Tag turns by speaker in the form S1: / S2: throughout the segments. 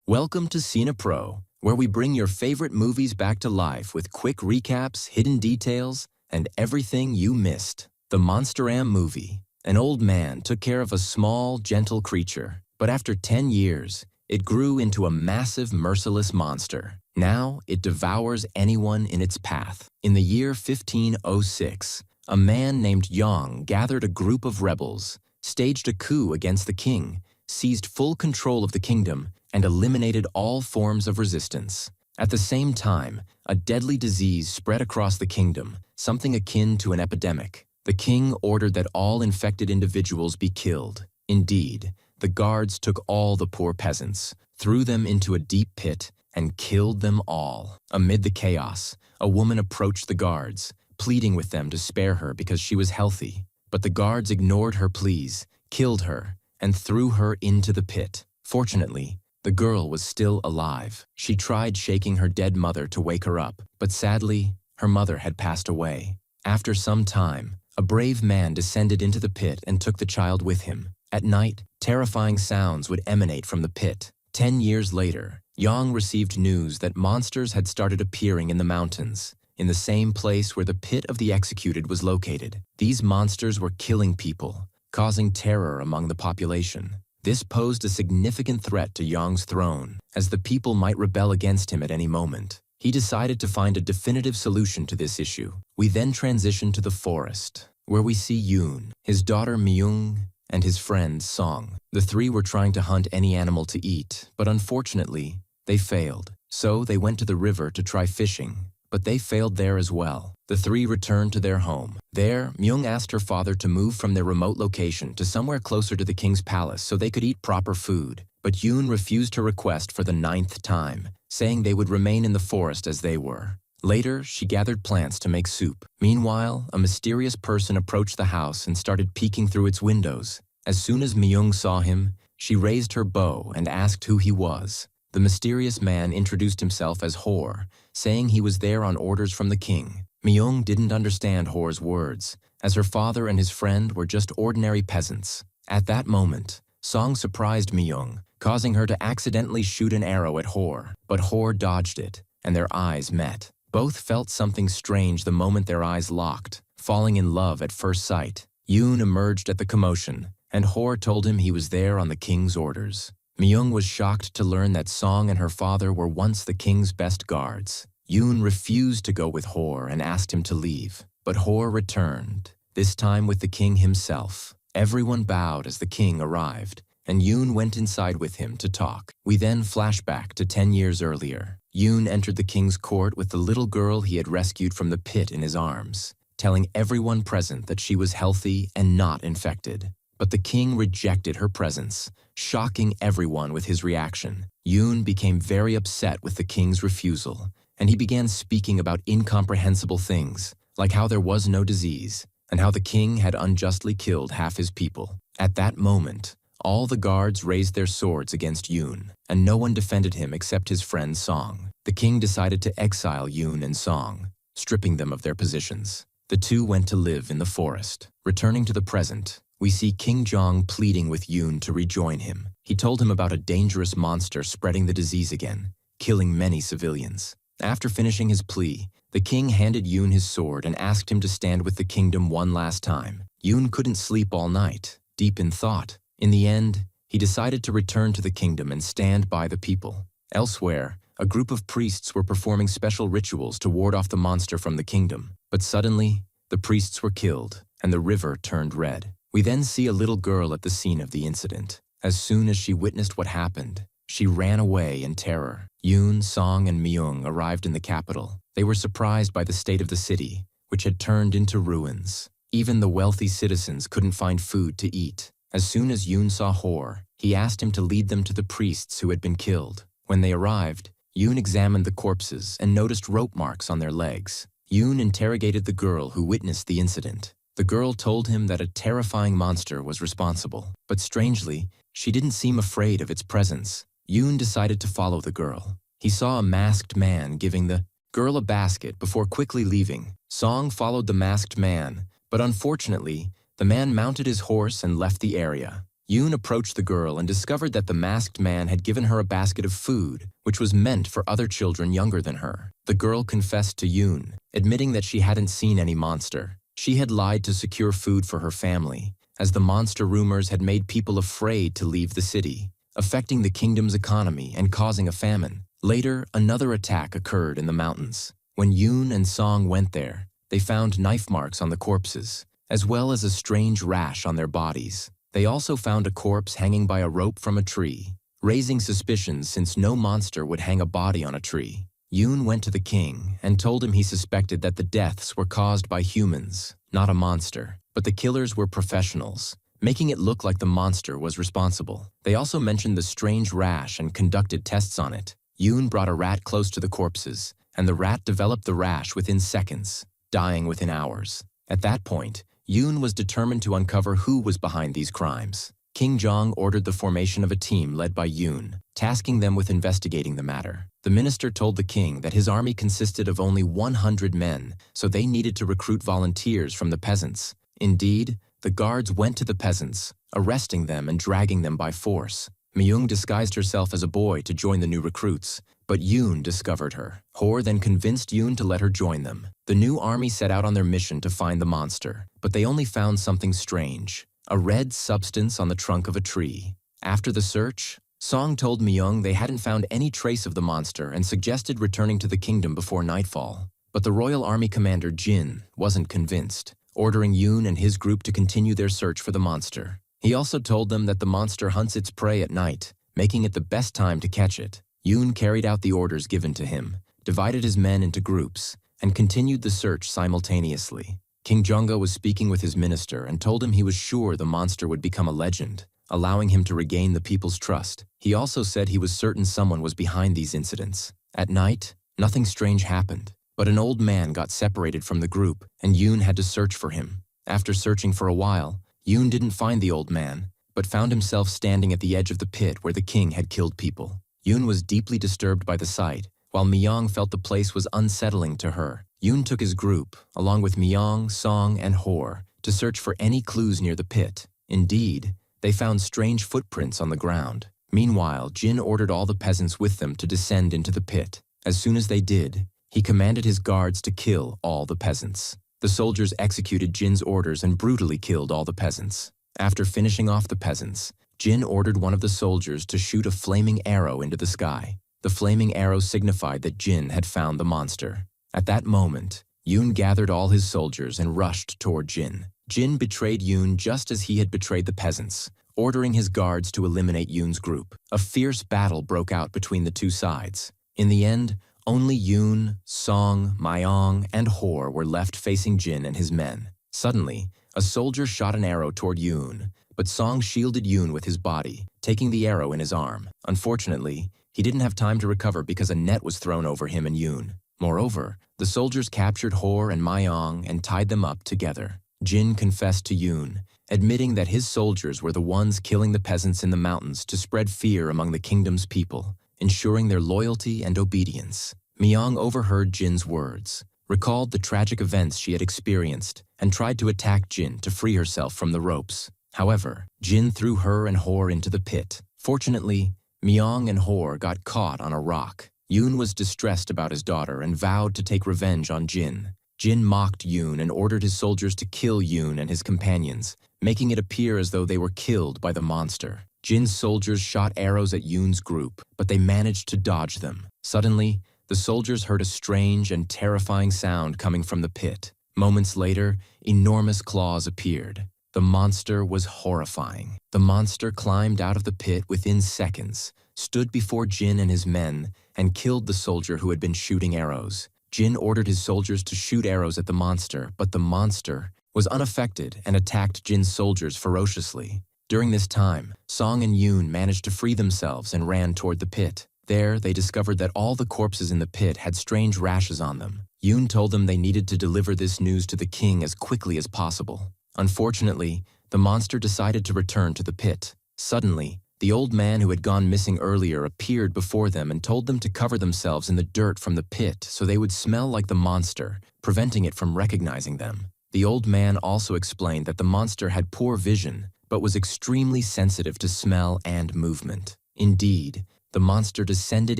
S1: Welcome to Cinepro, where we bring your favorite movies back to life with quick recaps, hidden details, and everything you missed. The Monster Am movie. An old man took care of a small, gentle creature, but after 10 years, it grew into a massive, merciless monster. Now, it devours anyone in its path. In the year 1506, a man named Yang gathered a group of rebels, staged a coup against the king, seized full control of the kingdom, and eliminated all forms of resistance. At the same time, a deadly disease spread across the kingdom, something akin to an epidemic. The king ordered that all infected individuals be killed. Indeed, the guards took all the poor peasants, threw them into a deep pit, and killed them all. Amid the chaos, a woman approached the guards, pleading with them to spare her because she was healthy. But the guards ignored her pleas, killed her, and threw her into the pit. Fortunately, the girl was still alive. She tried shaking her dead mother to wake her up, but sadly, her mother had passed away. After some time, a brave man descended into the pit and took the child with him. At night, terrifying sounds would emanate from the pit. 10 years later, Yang received news that monsters had started appearing in the mountains, in the same place where the pit of the executed was located. These monsters were killing people, causing terror among the population. This posed a significant threat to Yang's throne, as the people might rebel against him at any moment. He decided to find a definitive solution to this issue. We then transition to the forest, where we see Yoon, his daughter Myung, and his friend Song. The three were trying to hunt any animal to eat, but unfortunately, they failed. So they went to the river to try fishing, but they failed there as well. The three returned to their home. There, Myung asked her father to move from their remote location to somewhere closer to the king's palace so they could eat proper food. But Yoon refused her request for the 9th time, saying they would remain in the forest as they were. Later, she gathered plants to make soup. Meanwhile, a mysterious person approached the house and started peeking through its windows. As soon as Myung saw him, she raised her bow and asked who he was. The mysterious man introduced himself as Hor, saying he was there on orders from the king. Myung didn't understand Hor's words, as her father and his friend were just ordinary peasants. At that moment, Song surprised Myung, causing her to accidentally shoot an arrow at Hor, but Hor dodged it, and their eyes met. Both felt something strange the moment their eyes locked, falling in love at first sight. Yoon emerged at the commotion, and Hor told him he was there on the king's orders. Myung was shocked to learn that Song and her father were once the king's best guards. Yoon refused to go with Hor and asked him to leave, but Hor returned, this time with the king himself. Everyone bowed as the king arrived, and Yoon went inside with him to talk. We then flash back to 10 years earlier. Yoon entered the king's court with the little girl he had rescued from the pit in his arms, telling everyone present that she was healthy and not infected. But the king rejected her presence, shocking everyone with his reaction. Yoon became very upset with the king's refusal, and he began speaking about incomprehensible things, like how there was no disease, and how the king had unjustly killed half his people. At that moment, all the guards raised their swords against Yoon, and no one defended him except his friend Song. The king decided to exile Yoon and Song, stripping them of their positions. The two went to live in the forest. Returning to the present, we see King Jong pleading with Yoon to rejoin him. He told him about a dangerous monster spreading the disease again, killing many civilians. After finishing his plea, the king handed Yoon his sword and asked him to stand with the kingdom one last time. Yoon couldn't sleep all night, deep in thought. In the end, he decided to return to the kingdom and stand by the people. Elsewhere, a group of priests were performing special rituals to ward off the monster from the kingdom. But suddenly, the priests were killed, and the river turned red. We then see a little girl at the scene of the incident. As soon as she witnessed what happened, she ran away in terror. Yoon, Song, and Myung arrived in the capital. They were surprised by the state of the city, which had turned into ruins. Even the wealthy citizens couldn't find food to eat. As soon as Yoon saw Hor, he asked him to lead them to the priests who had been killed. When they arrived, Yoon examined the corpses and noticed rope marks on their legs. Yoon interrogated the girl who witnessed the incident. The girl told him that a terrifying monster was responsible, but strangely, she didn't seem afraid of its presence. Yoon decided to follow the girl. He saw a masked man giving the girl a basket before quickly leaving. Song followed the masked man, but unfortunately, the man mounted his horse and left the area. Yoon approached the girl and discovered that the masked man had given her a basket of food, which was meant for other children younger than her. The girl confessed to Yoon, admitting that she hadn't seen any monster. She had lied to secure food for her family, as the monster rumors had made people afraid to leave the city, affecting the kingdom's economy and causing a famine. Later, another attack occurred in the mountains. When Yoon and Song went there, they found knife marks on the corpses, as well as a strange rash on their bodies. They also found a corpse hanging by a rope from a tree, raising suspicions since no monster would hang a body on a tree. Yoon went to the king and told him he suspected that the deaths were caused by humans, not a monster, but the killers were professionals, making it look like the monster was responsible. They also mentioned the strange rash and conducted tests on it. Yoon brought a rat close to the corpses, and the rat developed the rash within seconds, dying within hours. At that point, Yoon was determined to uncover who was behind these crimes. King Jong ordered the formation of a team led by Yoon, tasking them with investigating the matter. The minister told the king that his army consisted of only 100 men, so they needed to recruit volunteers from the peasants. Indeed, the guards went to the peasants, arresting them and dragging them by force. Myung disguised herself as a boy to join the new recruits, but Yoon discovered her. Hor then convinced Yoon to let her join them. The new army set out on their mission to find the monster, but they only found something strange, a red substance on the trunk of a tree. After the search, Song told Myung they hadn't found any trace of the monster and suggested returning to the kingdom before nightfall. But the royal army commander Jin wasn't convinced, ordering Yoon and his group to continue their search for the monster. He also told them that the monster hunts its prey at night, making it the best time to catch it. Yoon carried out the orders given to him, divided his men into groups, and continued the search simultaneously. King Jongga was speaking with his minister and told him he was sure the monster would become a legend, allowing him to regain the people's trust. He also said he was certain someone was behind these incidents. At night, nothing strange happened, but an old man got separated from the group, and Yoon had to search for him. After searching for a while, Yoon didn't find the old man, but found himself standing at the edge of the pit where the king had killed people. Yoon was deeply disturbed by the sight, while Myung felt the place was unsettling to her. Yoon took his group, along with Myung, Song, and Hor, to search for any clues near the pit. Indeed, they found strange footprints on the ground. Meanwhile, Jin ordered all the peasants with them to descend into the pit. As soon as they did, he commanded his guards to kill all the peasants. The soldiers executed Jin's orders and brutally killed all the peasants. After finishing off the peasants, Jin ordered one of the soldiers to shoot a flaming arrow into the sky. The flaming arrow signified that Jin had found the monster. At that moment, Yoon gathered all his soldiers and rushed toward Jin. Jin betrayed Yoon just as he had betrayed the peasants, ordering his guards to eliminate Yoon's group. A fierce battle broke out between the two sides. In the end, only Yoon, Song, Myung, and Hor were left facing Jin and his men. Suddenly, a soldier shot an arrow toward Yoon, but Song shielded Yoon with his body, taking the arrow in his arm. Unfortunately, he didn't have time to recover because a net was thrown over him and Yoon. Moreover, the soldiers captured Hor and Myung and tied them up together. Jin confessed to Yoon, admitting that his soldiers were the ones killing the peasants in the mountains to spread fear among the kingdom's people, ensuring their loyalty and obedience. Myung overheard Jin's words, recalled the tragic events she had experienced, and tried to attack Jin to free herself from the ropes. However, Jin threw her and Hor into the pit. Fortunately, Myung and Hor got caught on a rock. Yoon was distressed about his daughter and vowed to take revenge on Jin. Jin mocked Yoon and ordered his soldiers to kill Yoon and his companions, making it appear as though they were killed by the monster. Jin's soldiers shot arrows at Yoon's group, but they managed to dodge them. Suddenly, the soldiers heard a strange and terrifying sound coming from the pit. Moments later, enormous claws appeared. The monster was horrifying. The monster climbed out of the pit within seconds, stood before Jin and his men, and killed the soldier who had been shooting arrows. Jin ordered his soldiers to shoot arrows at the monster, but the monster was unaffected and attacked Jin's soldiers ferociously. During this time, Song and Yoon managed to free themselves and ran toward the pit. There, they discovered that all the corpses in the pit had strange rashes on them. Yoon told them they needed to deliver this news to the king as quickly as possible. Unfortunately, the monster decided to return to the pit. Suddenly, the old man who had gone missing earlier appeared before them and told them to cover themselves in the dirt from the pit so they would smell like the monster, preventing it from recognizing them. The old man also explained that the monster had poor vision, but but was extremely sensitive to smell and movement. Indeed, the monster descended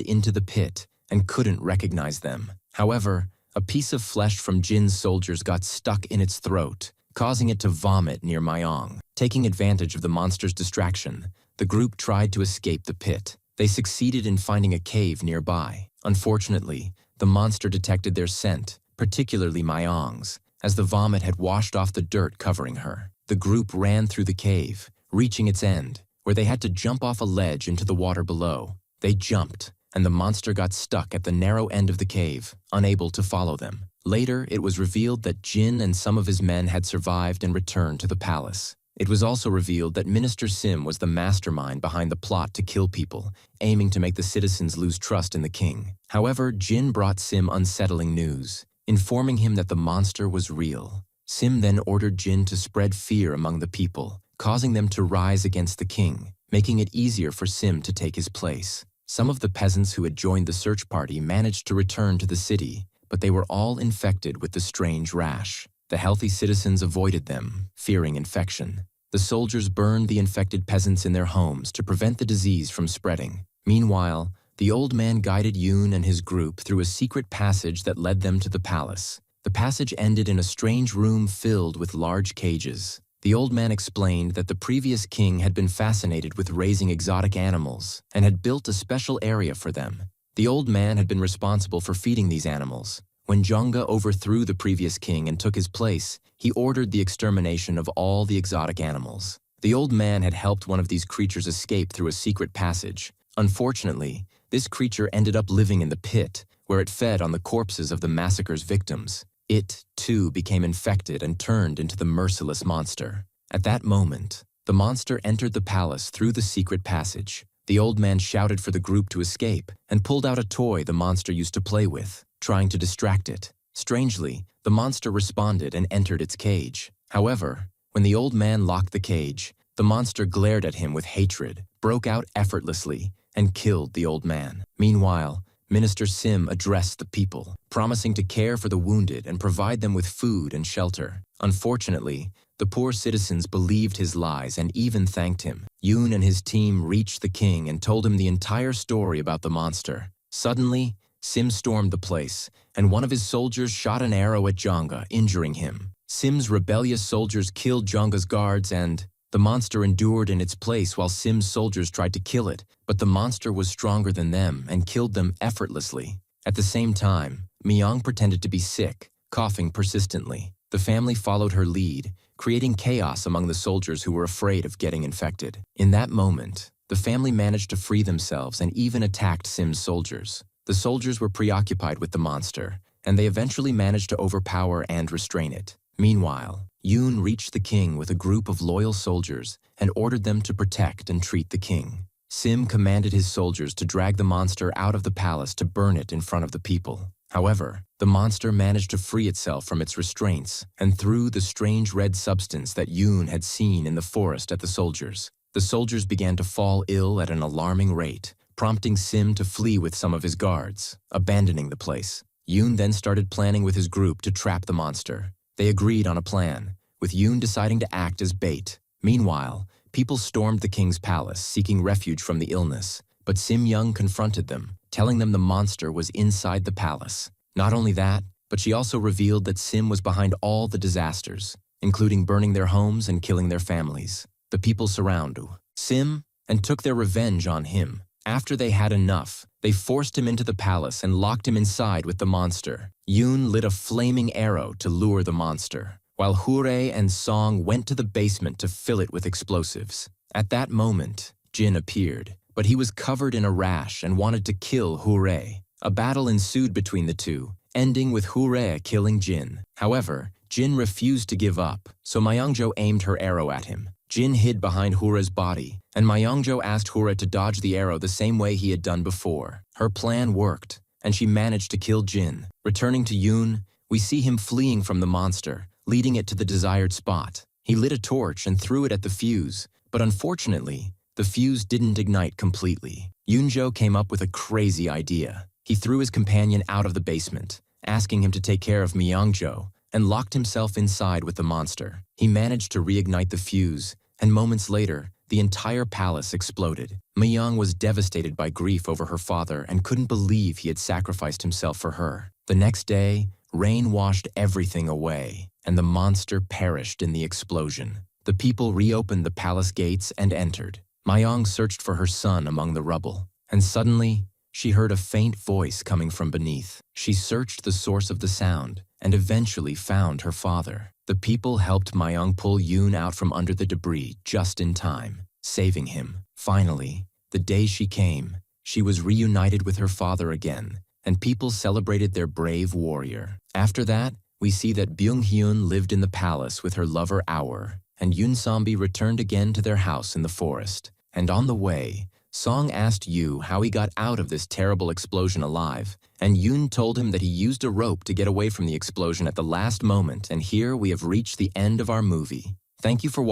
S1: into the pit and couldn't recognize them. However, a piece of flesh from Jin's soldiers got stuck in its throat, causing it to vomit near Mayong. Taking advantage of the monster's distraction, the group tried to escape the pit. They succeeded in finding a cave nearby. Unfortunately, the monster detected their scent, particularly Mayong's, as the vomit had washed off the dirt covering her. The group ran through the cave, reaching its end, where they had to jump off a ledge into the water below. They jumped, and the monster got stuck at the narrow end of the cave, unable to follow them. Later, it was revealed that Jin and some of his men had survived and returned to the palace. It was also revealed that Minister Sim was the mastermind behind the plot to kill people, aiming to make the citizens lose trust in the king. However, Jin brought Sim unsettling news, informing him that the monster was real. Sim then ordered Jin to spread fear among the people, causing them to rise against the king, making it easier for Sim to take his place. Some of the peasants who had joined the search party managed to return to the city, but they were all infected with the strange rash. The healthy citizens avoided them, fearing infection. The soldiers burned the infected peasants in their homes to prevent the disease from spreading. Meanwhile, the old man guided Yoon and his group through a secret passage that led them to the palace. The passage ended in a strange room filled with large cages. The old man explained that the previous king had been fascinated with raising exotic animals and had built a special area for them. The old man had been responsible for feeding these animals. When Jeongga overthrew the previous king and took his place, he ordered the extermination of all the exotic animals. The old man had helped one of these creatures escape through a secret passage. Unfortunately, this creature ended up living in the pit, where it fed on the corpses of the massacre's victims. It, too, became infected and turned into the merciless monster. At that moment, the monster entered the palace through the secret passage. The old man shouted for the group to escape and pulled out a toy the monster used to play with, trying to distract it. Strangely, the monster responded and entered its cage. However, when the old man locked the cage, the monster glared at him with hatred, broke out effortlessly, and killed the old man. Meanwhile, Minister Sim addressed the people, promising to care for the wounded and provide them with food and shelter. Unfortunately, the poor citizens believed his lies and even thanked him. Yoon and his team reached the king and told him the entire story about the monster. Suddenly, Sim stormed the place, and one of his soldiers shot an arrow at Jeongga, injuring him. Sim's rebellious soldiers killed Jeongga's guards, and the monster endured in its place while Sim's soldiers tried to kill it, but the monster was stronger than them and killed them effortlessly. At the same time, Myong pretended to be sick, coughing persistently. The family followed her lead, creating chaos among the soldiers who were afraid of getting infected. In that moment, the family managed to free themselves and even attacked Sim's soldiers. The soldiers were preoccupied with the monster, and they eventually managed to overpower and restrain it. Meanwhile, Yoon reached the king with a group of loyal soldiers and ordered them to protect and treat the king. Sim commanded his soldiers to drag the monster out of the palace to burn it in front of the people. However, the monster managed to free itself from its restraints and threw the strange red substance that Yoon had seen in the forest at the soldiers. The soldiers began to fall ill at an alarming rate, prompting Sim to flee with some of his guards, abandoning the place. Yoon then started planning with his group to trap the monster. They agreed on a plan, with Yoon deciding to act as bait. Meanwhile, people stormed the king's palace, seeking refuge from the illness, but Sim Young confronted them, telling them the monster was inside the palace. Not only that, but she also revealed that Sim was behind all the disasters, including burning their homes and killing their families. The people surrounded Sim and took their revenge on him. After they had enough, they forced him into the palace and locked him inside with the monster. Yoon lit a flaming arrow to lure the monster, while Hure and Song went to the basement to fill it with explosives. At that moment, Jin appeared, but he was covered in a rash and wanted to kill Hure. A battle ensued between the two, ending with Hure killing Jin. However, Jin refused to give up, so Myongjo aimed her arrow at him. Jin hid behind Hure's body, and Myongjo asked Hure to dodge the arrow the same way he had done before. Her plan worked, and she managed to kill Jin. Returning to Yoon, we see him fleeing from the monster, leading it to the desired spot. He lit a torch and threw it at the fuse, but unfortunately, the fuse didn't ignite completely. Yoonjo came up with a crazy idea. He threw his companion out of the basement, asking him to take care of Myongjo, and locked himself inside with the monster. He managed to reignite the fuse, and moments later, the entire palace exploded. Myung was devastated by grief over her father and couldn't believe he had sacrificed himself for her. The next day, rain washed everything away, and the monster perished in the explosion. The people reopened the palace gates and entered. Myung searched for her son among the rubble, and suddenly, she heard a faint voice coming from beneath. She searched the source of the sound and eventually found her father. The people helped Myung pull Yoon out from under the debris just in time, saving him. Finally, the day she came, she was reunited with her father again, and people celebrated their brave warrior. After that, we see that Byung-hyun lived in the palace with her lover Aur, and Yoon Sambi returned again to their house in the forest. And on the way, Song asked Yoo how he got out of this terrible explosion alive, and Yoon told him that he used a rope to get away from the explosion at the last moment, and here we have reached the end of our movie. Thank you for watching.